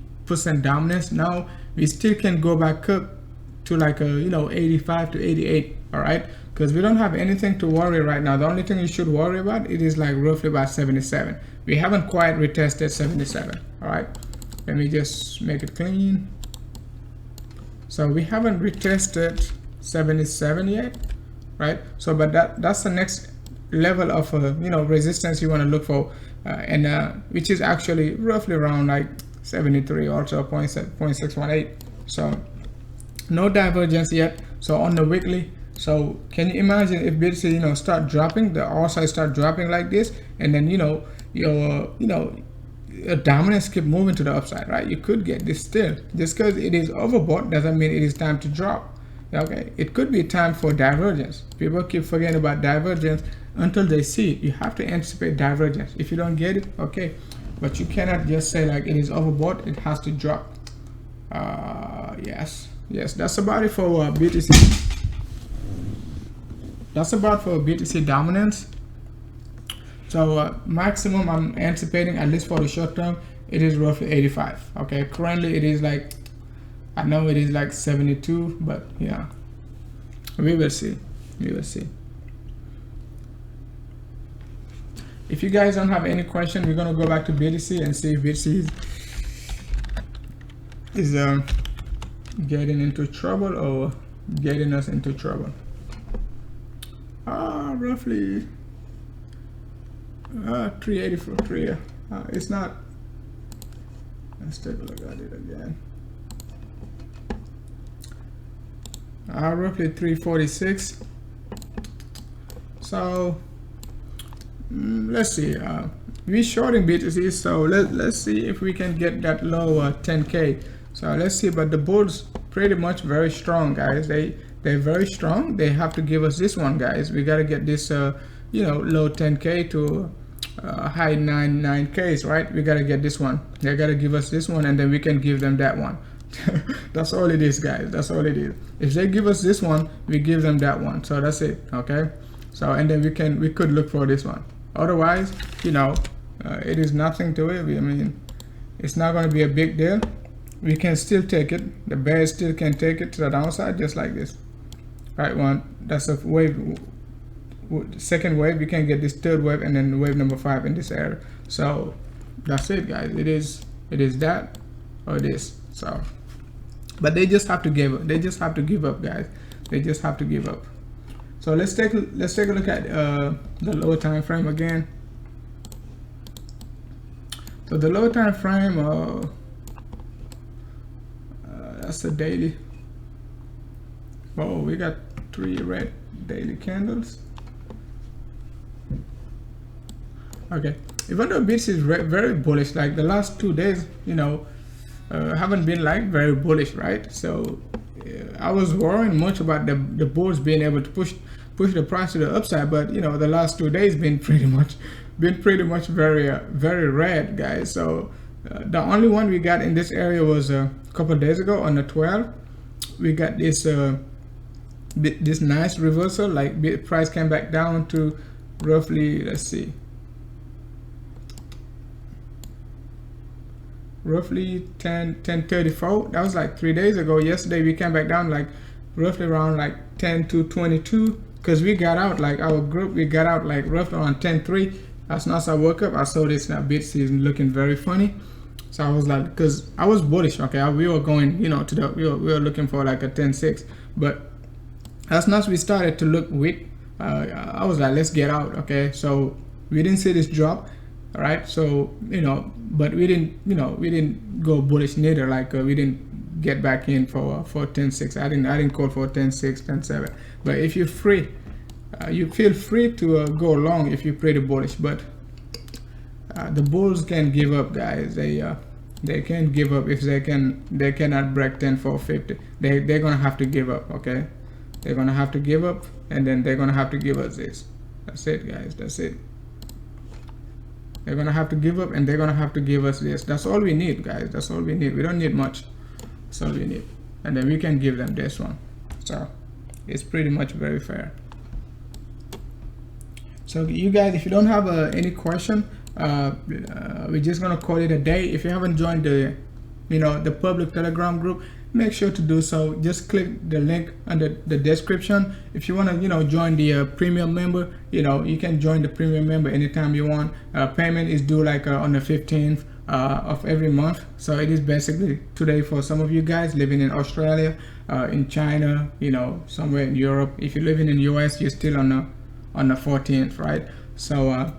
dominance. Now we still can go back up to like a, you know, 85 to 88. All right, because we don't have anything to worry right now. The only thing you should worry about, it is like roughly about 77. We haven't quite retested 77. All right, let me just make it clean. So we haven't retested 77 yet, right? So but that's the next level of you know, resistance you want to look for, and which is actually roughly around like 73, also 0.618. So no divergence yet. So on the weekly, so can you imagine if BTC, you know, start dropping, the all sides start dropping like this, and then, you know, your dominance keep moving to the upside, right? You could get this still. Just because it is overbought doesn't mean it is time to drop. Okay, it could be time for divergence. People keep forgetting about divergence until they see it. You have to anticipate divergence. If you don't get it, okay, but you cannot just say like it is overbought, it has to drop. Yes, that's about it for BTC. That's about for BTC dominance. So maximum I'm anticipating, at least for the short term, it is roughly 85. Okay, currently it is like, I know it is like 72, but yeah, we will see. We will see. If you guys don't have any question, we're gonna go back to BTC and see if BTC is getting into trouble or getting us into trouble. Roughly 384. It's not. Let's take a look at it again. Roughly 346. So let's see. We shorting BTC, so let's see if we can get that low 10K. So let's see. But the bulls pretty much very strong, guys. They're very strong. They have to give us this one, guys. We got to get this you know, low 10K to high 9Ks, right? We got to get this one. They got to give us this one, and then we can give them that one. That's all it is, guys. That's all it is. If they give us this one, we give them that one. So that's it. Okay, so and then we could look for this one. Otherwise, you know, it is nothing to it. I mean, it's not going to be a big deal. We can still take it. The bears still can take it to the downside, just like this. Right, one, that's a wave. Second wave, we can get this third wave, and then wave number 5 in this area. So that's it, guys. It is that or this. So but they just have to give up. They just have to give up, guys. They just have to give up. So let's take a look at the lower time frame again. So the lower time frame, that's the daily. Oh, we got 3 red daily candles. Okay, even though BITS is very bullish, like the last 2 days, you know, haven't been like very bullish, right? So I was worrying much about the bulls being able to push the price to the upside, but you know, the last 2 days been pretty much very red, guys. So the only one we got in this area was a couple days ago on the 12th. We got this this nice reversal, like price came back down to roughly, let's see, roughly 1034. That was like 3 days ago. Yesterday we came back down like roughly around like 10 to 22, because we got out, like our group, we got out like roughly around 10.3. As soon as I woke up, I saw this BITS is looking very funny. So I was like, because I was bullish, okay, we were going, you know, to the we were looking for like a 10.6, but as soon as we started to look weak, I was like, let's get out, okay. So we didn't see this drop, right? So, you know, but we didn't, you know, we didn't go bullish neither. Like we didn't get back in for 10.6. I didn't call for 10.6, 10.7. But if you're free, you feel free to go long if you're pretty bullish. But the bulls can give up, guys. They can't give up if they cannot break 10.450. They're gonna have to give up, okay. They're gonna have to give up, and then they're gonna have to give us this. That's it, guys. That's it. They're gonna have to give up, and they're gonna have to give us this. That's all we need, guys. That's all we need. We don't need much. That's all we need, and then we can give them this one. So it's pretty much very fair. So you guys, if you don't have any question, we're just gonna call it a day. If you haven't joined the, you know, the public Telegram group, make sure to do so. Just click the link under the description. If you want to, you know, join the premium member, you know, you can join the premium member anytime you want. Payment is due like on the 15th of every month. So it is basically today for some of you guys living in Australia, in China, you know, somewhere in Europe. If you're living in US, you're still on the 14th, right? So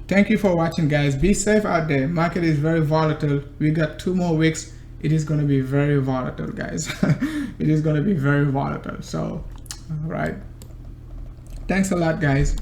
thank you for watching, guys. Be safe out there. Market is very volatile. We got 2 more weeks. It is going to be very volatile, guys. It is going to be very volatile. So, all right. Thanks a lot, guys.